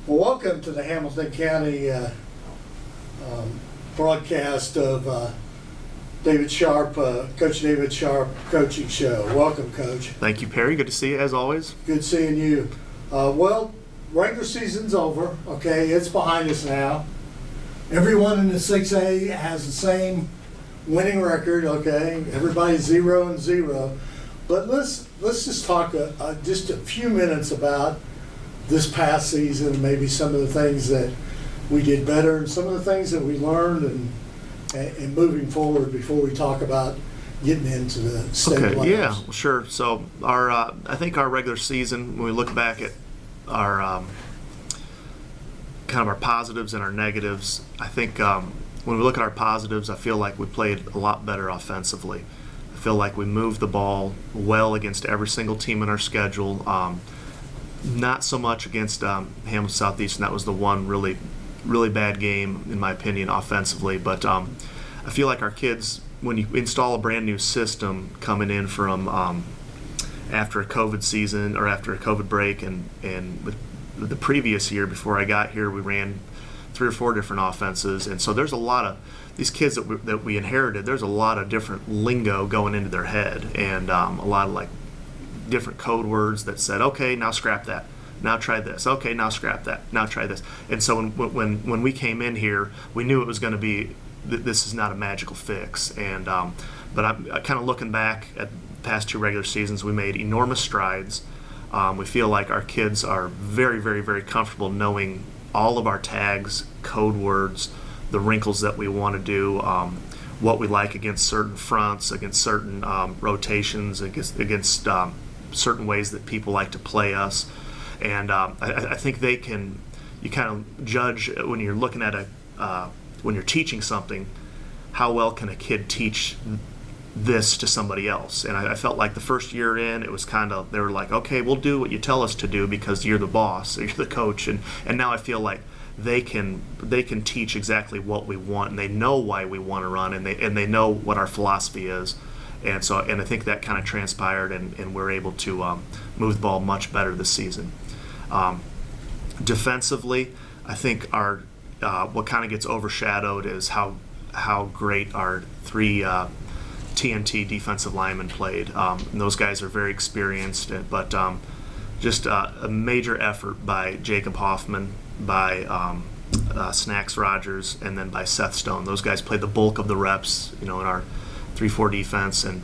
Well, welcome to the Hamilton County broadcast of David Sharpe, Coach David Sharpe Coaching Show. Welcome, Coach. Thank you, Perry. Good to see you, as always. Good seeing you. Well, regular season's over, okay? It's behind us now. Everyone in the 6A has the same winning record, okay? Everybody's 0-0. But let's just talk just a few minutes about this past season, maybe some of the things that we did better and some of the things that we learned and moving forward before we talk about getting into the state playoffs. Okay, yeah, well, sure. So I think our regular season, when we look back at our kind of our positives and our negatives, I think when we look at our positives, I feel like we played a lot better offensively. I feel like we moved the ball well against every single team in our schedule. Not so much against Hamilton Southeastern. That was the one really bad game, in my opinion, offensively. But I feel like our kids, when you install a brand new system coming in from after a COVID season or after a COVID break, and the previous year before I got here, we ran 3 or 4 different offenses, and so there's a lot of these kids that we inherited. There's a lot of different lingo going into their head, and a lot of like different code words that said, okay, now scrap that. Now try this. Okay, now scrap that. Now try this. And so when we came in here, we knew it was going to be, this is not a magical fix. And but I'm kind of looking back at the past 2 regular seasons, we made enormous strides. We feel like our kids are very, very, very comfortable knowing all of our tags, code words, the wrinkles that we want to do, what we like against certain fronts, against certain rotations, against certain ways that people like to play us. And I think you kind of judge when you're looking at when you're teaching something, how well can a kid teach this to somebody else. And I felt like the first year in, it was kind of, they were like, okay, we'll do what you tell us to do because you're the boss, or you're the coach. And now I feel like they can teach exactly what we want, and they know why we want to run, and they know what our philosophy is. And I think that kind of transpired, and we're able to move the ball much better this season. Defensively, I think our what kind of gets overshadowed is how great our 3 TNT defensive linemen played. And those guys are very experienced, but just a major effort by Jacob Hoffman, by Snacks Rogers, and then by Seth Stone. Those guys played the bulk of the reps, in our 3-4 defense, and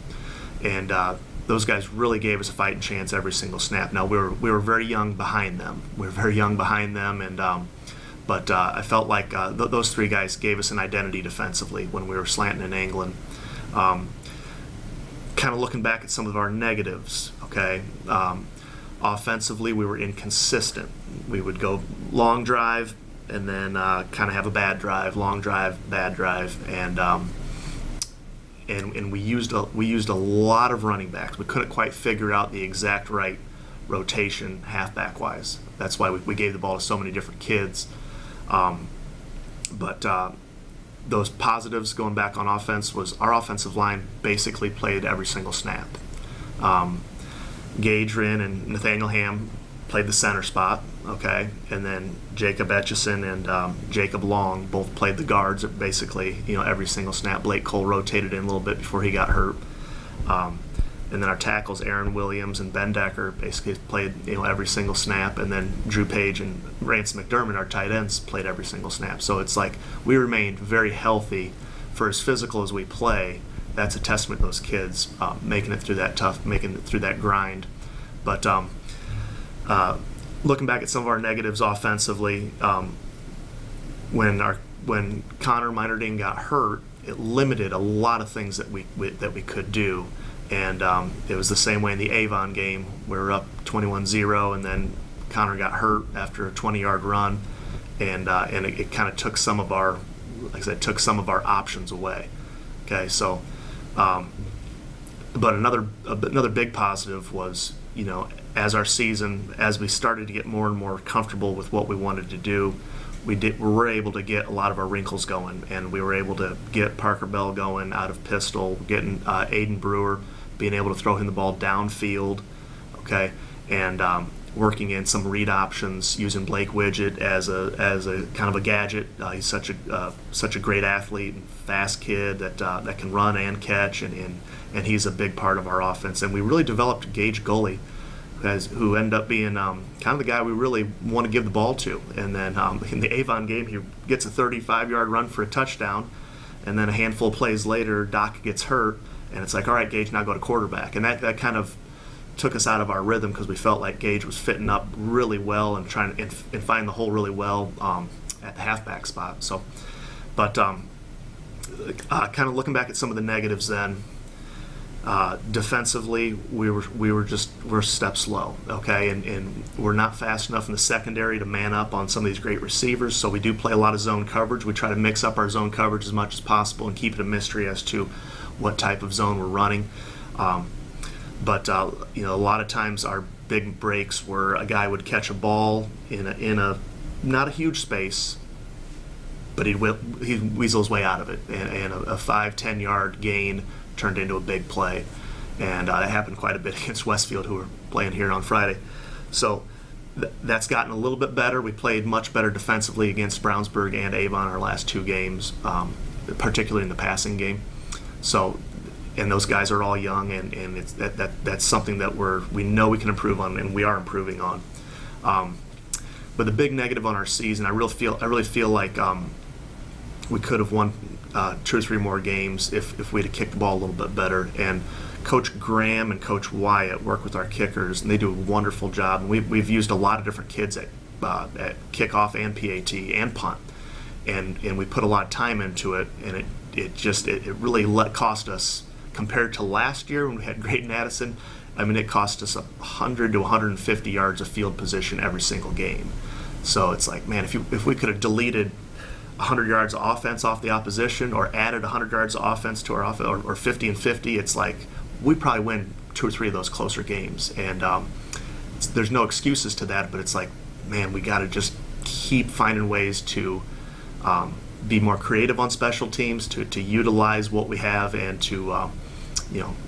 those guys really gave us a fighting chance every single snap. Now we were very young behind them. And but I felt like those 3 guys gave us an identity defensively when we were slanting and angling. Kind of looking back at some of our negatives, okay. Offensively, we were inconsistent. We would go long drive and then kind of have a bad drive, long drive, bad drive, and we used a lot of running backs. We couldn't quite figure out the exact right rotation halfback wise. That's why we gave the ball to so many different kids. But those positives going back on offense was our offensive line basically played every single snap. Gage Rinn and Nathaniel Ham played the center spot, okay, and then Jacob Etchison and Jacob Long both played the guards at basically every single snap. Blake Cole rotated in a little bit before he got hurt, and then our tackles Aaron Williams and Ben Decker basically played every single snap, and then Drew Page and Ransom McDermott, our tight ends, played every single snap. So it's like we remained very healthy for as physical as we play. That's a testament to those kids making it through that grind. But looking back at some of our negatives offensively, when Connor Minerding got hurt, it limited a lot of things that we could do. And it was the same way in the Avon game. We were up 21-0, and then Connor got hurt after a 20-yard run, and it kind of took some of our, like I said, options away. Okay, so. But another big positive was, as we started to get more and more comfortable with what we wanted to do, we were able to get a lot of our wrinkles going, and we were able to get Parker Bell going out of pistol, getting Aiden Brewer, being able to throw him the ball downfield, okay, and working in some read options, using Blake Widget as a kind of a gadget. He's such a great athlete and fast kid that can run and catch, and he's a big part of our offense. And we really developed Gage Gully, who ended up being kind of the guy we really want to give the ball to. And then in the Avon game, he gets a 35-yard run for a touchdown, and then a handful of plays later, Doc gets hurt, and it's like, all right, Gage, now go to quarterback. And that kind of took us out of our rhythm because we felt like Gage was fitting up really well and trying to and find the hole really well at the halfback spot. So, but kind of looking back at some of the negatives then. Defensively, we're a step slow, okay, and we're not fast enough in the secondary to man up on some of these great receivers. So we do play a lot of zone coverage. We try to mix up our zone coverage as much as possible and keep it a mystery as to what type of zone we're running. But a lot of times our big breaks were a guy would catch a ball in a not a huge space, but he'd weasel his way out of it, and a 5-10 yard gain turned into a big play, and that happened quite a bit against Westfield, who were playing here on Friday. So that's gotten a little bit better. We played much better defensively against Brownsburg and Avon our last two games, particularly in the passing game. So, and those guys are all young, and it's that's something that we know we can improve on, and we are improving on. But the big negative on our season, I really feel like we could have won 2 or 3 more games if we'd have kicked the ball a little bit better. And Coach Graham and Coach Wyatt work with our kickers, and they do a wonderful job. And we've used a lot of different kids at kickoff and PAT and punt, and we put a lot of time into it, and it really cost us, compared to last year when we had Great Addison. I mean, it cost us 100 to 150 yards of field position every single game. So it's like, man, if we could have deleted 100 yards of offense off the opposition, or added 100 yards of offense to our offense, or 50 and 50, it's like we probably win 2 or 3 of those closer games. And there's no excuses to that, but it's like, man, we got to just keep finding ways to be more creative on special teams, to utilize what we have, and to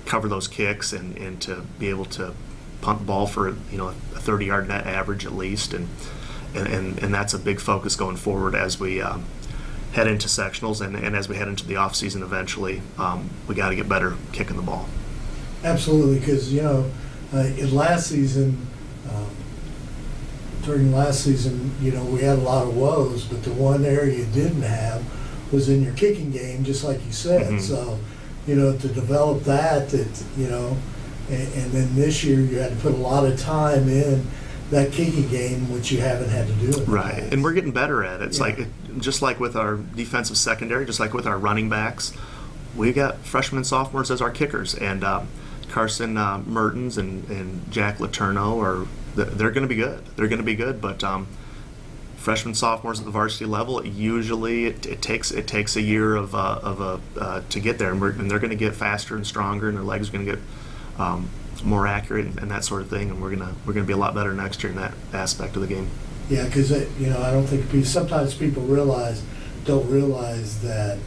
cover those kicks, and to be able to punt the ball for a 30-yard net average at least, and that's a big focus going forward as we head into sectionals, and as we head into the off season eventually. We got to get better kicking the ball. Absolutely, because in last season, during last season, we had a lot of woes, but the one area you didn't have was in your kicking game, just like you said. Mm-hmm. So, to develop that, and then this year you had to put a lot of time in that kicking game, which you haven't had to do. Right, and we're getting better at it. It's just like with our defensive secondary, just like with our running backs, we got freshmen and sophomores as our kickers, and Carson Mertens and Jack Letourneau they're going to be good. They're going to be good, but freshmen, sophomores at the varsity level, usually it takes a year to get there, and they're going to get faster and stronger, and their legs are going to get more accurate and that sort of thing, and we're gonna be a lot better next year in that aspect of the game. Yeah, because I don't think sometimes people don't realize that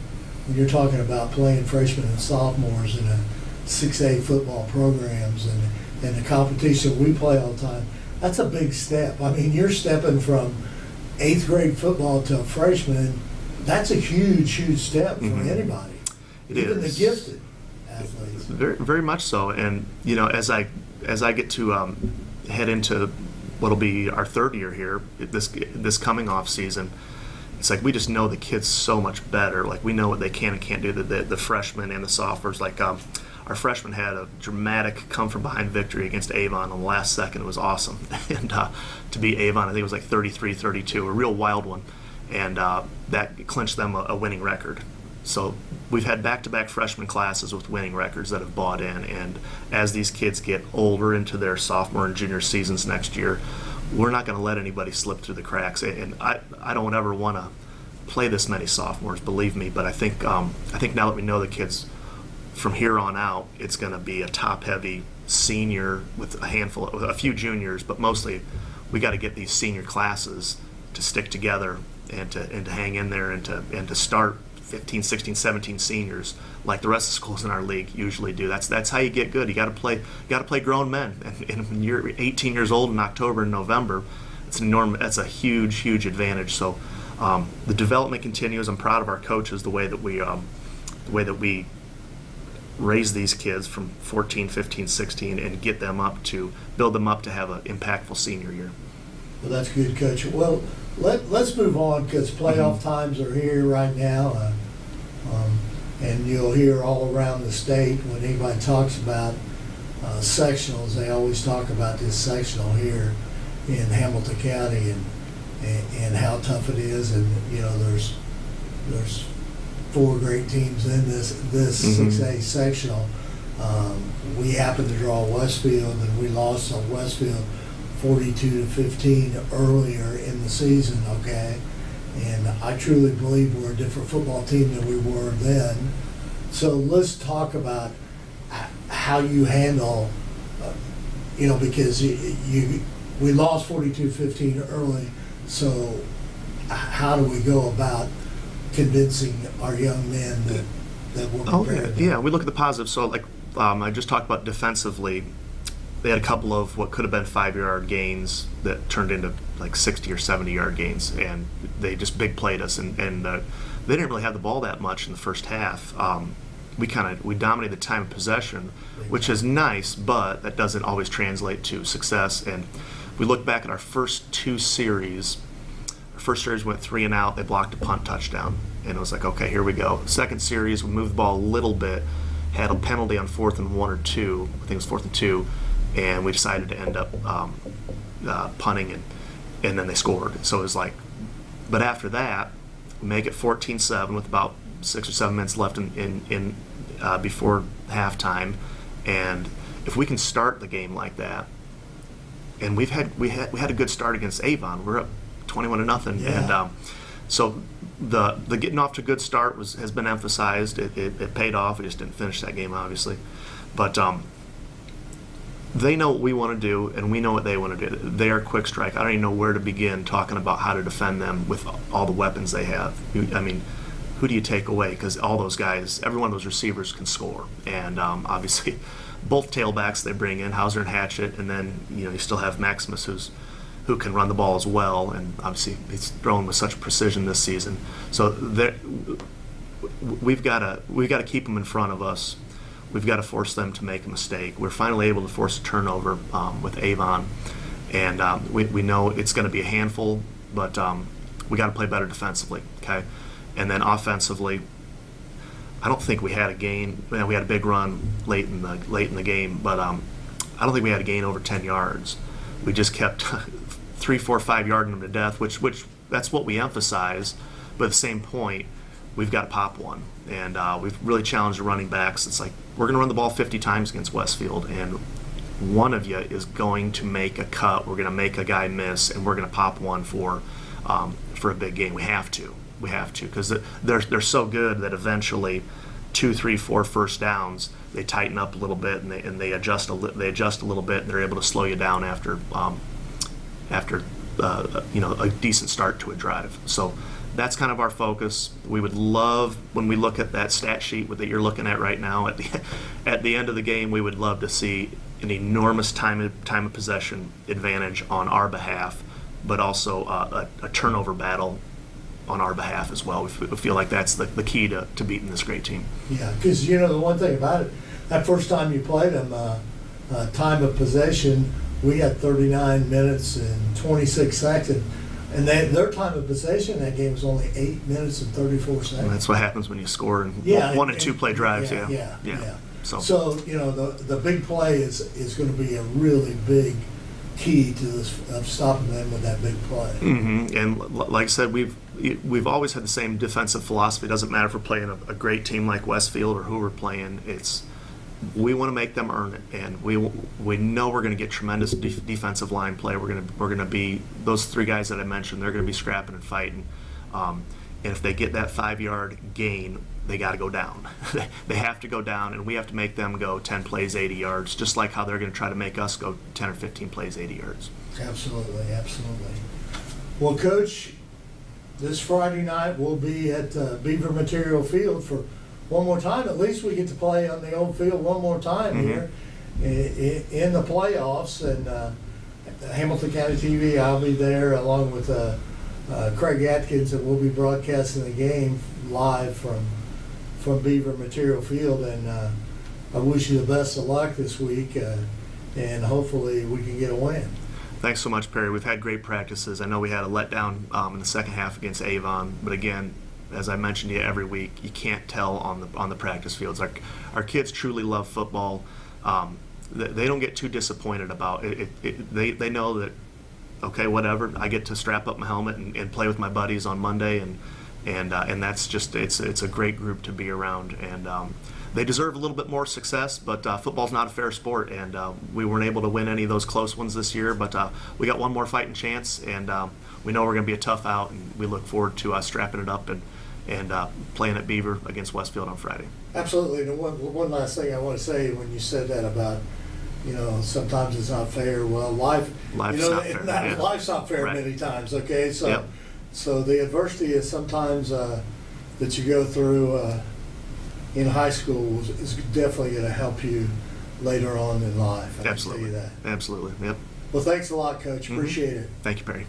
when you're talking about playing freshmen and sophomores in a 6A football programs and the competition we play all the time, that's a big step. I mean, you're stepping from 8th grade football to a freshman. That's a huge step for anybody, even the gifted athletes. Very, very much so. And as I get to head into what'll be our 3rd year here, this coming off season, it's like we just know the kids so much better. Like, we know what they can and can't do. The freshmen and the sophomores. Like, our freshmen had a dramatic come from behind victory against Avon on the last second. It was awesome. And to beat Avon, I think it was like 33-32, a real wild one. And that clinched them a winning record. So we've had back-to-back freshman classes with winning records that have bought in. And as these kids get older into their sophomore and junior seasons next year, we're not going to let anybody slip through the cracks. And I don't ever want to play this many sophomores, believe me. But I think now that we know the kids, from here on out, it's going to be a top-heavy senior with a few juniors, but mostly we got to get these senior classes to stick together and to hang in there and to start 15, 16, 17 seniors like the rest of the schools in our league usually do. That's how you get good. You got to play grown men, and when you're 18 years old in October and November, that's a huge advantage. So the development continues. I'm proud of our coaches, the way that we raise these kids from 14, 15, 16 and build them up to have an impactful senior year. Well, that's good, Coach. Well, let's move on, because playoff times are here right now, and you'll hear all around the state when anybody talks about sectionals, they always talk about this sectional here in Hamilton County and how tough it is. And there's 4 great teams in this 6A sectional. We happened to draw Westfield, and we lost on Westfield 42-15 earlier in the season, okay? And I truly believe we're a different football team than we were then. So let's talk about how you handle, because we lost 42-15 early, so how do we go about convincing our young men that we're prepared? Yeah, we look at the positives. So I just talked about defensively. They had a couple of what could have been 5-yard gains that turned into like 60 or 70-yard gains, and they just big played us, and they didn't really have the ball that much in the first half. We dominated the time of possession, which is nice, but that doesn't always translate to success. And we look back at our first 2 series. Our first series went 3 and out. They blocked a punt touchdown, and it was like, okay, here we go. Second series, we moved the ball a little bit, had a penalty on 4th and 1 or 2. I think it was 4th and 2. And we decided to end up punting, and then they scored. So it was like, but after that, we make it 14-7 with about 6 or 7 minutes left in before halftime. And if we can start the game like that, and we had a good start against Avon. We're up 21-0, yeah. And so the getting off to a good start has been emphasized. It paid off. We just didn't finish that game, obviously, but. They know what we want to do, and we know what they want to do. They are quick strike. I don't even know where to begin talking about how to defend them with all the weapons they have. I mean, who do you take away? Because all those guys, every one of those receivers can score. And obviously, both tailbacks they bring in, Hauser and Hatchett, and then you still have Maximus who can run the ball as well. And obviously, he's throwing with such precision this season. So we've got to keep them in front of us. We've got to force them to make a mistake. We're finally able to force a turnover with Avon, and we know it's going to be a handful, but we got to play better defensively, okay? And then offensively, I don't think we had a gain. We had a big run late in the game, but I don't think we had a gain over 10 yards. We just kept 3, 4, 5 yarding them to death, which that's what we emphasize. But at the same point, we've got to pop one. And we've really challenged the running backs. It's like, we're going to run the ball 50 times against Westfield, and one of you is going to make a cut. We're going to make a guy miss, and we're going to pop one for a big game. We have to, because they're so good that eventually 2, 3, 4 first downs, they tighten up a little bit, and they adjust a little bit, and they're able to slow you down after a decent start to a drive. So that's kind of our focus. We would love, when we look at that stat sheet that you're looking at right now, at the end of the game, we would love to see an enormous time of possession advantage on our behalf, but also a turnover battle on our behalf as well. We feel like that's the key to beating this great team. Yeah, because the one thing about it, that first time you played them, time of possession, we had 39 minutes and 26 seconds. And their time of possession in that game was only 8 minutes and 34 seconds. And that's what happens when you score in 1 and 2 play drives. Yeah. So the big play is going to be a really big key to this, of stopping them with that big play. Mm-hmm. And like I said, we've always had the same defensive philosophy. It doesn't matter if we're playing a great team like Westfield or who we're playing. We want to make them earn it, and we know we're going to get tremendous defensive line play. We're going to be those 3 guys that I mentioned. They're going to be scrapping and fighting, and if they get that 5-yard gain, they got to go down. They have to go down, and we have to make them go 10 plays, 80 yards, just like how they're going to try to make us go 10 or 15 plays, 80 yards. Absolutely. Well, Coach, this Friday night we'll be at Beaver Material Field for one more time. At least we get to play on the old field one more time here in the playoffs. And Hamilton County TV, I'll be there along with Craig Atkins, and we'll be broadcasting the game live from Beaver Material Field. And I wish you the best of luck this week, and hopefully we can get a win. Thanks so much, Perry. We've had great practices. I know we had a letdown in the second half against Avon, but again, as I mentioned to you every week, you can't tell on the practice fields. Our kids truly love football. They don't get too disappointed about it. They know that, okay, whatever, I get to strap up my helmet and play with my buddies on Monday, and that's just it's a great group to be around, and they deserve a little bit more success, but football's not a fair sport, and we weren't able to win any of those close ones this year, but we got one more fighting chance, and we know we're going to be a tough out, and we look forward to strapping it up and playing at Beaver against Westfield on Friday. Absolutely. And one last thing I want to say, when you said that about, sometimes it's not fair. Well, life's not fair. Life's not fair many times. Okay, so so the adversity is sometimes that you go through in high school is definitely going to help you later on in life. Absolutely. I can tell you that. Absolutely. Yep. Well, thanks a lot, Coach. Appreciate it. Thank you, Perry.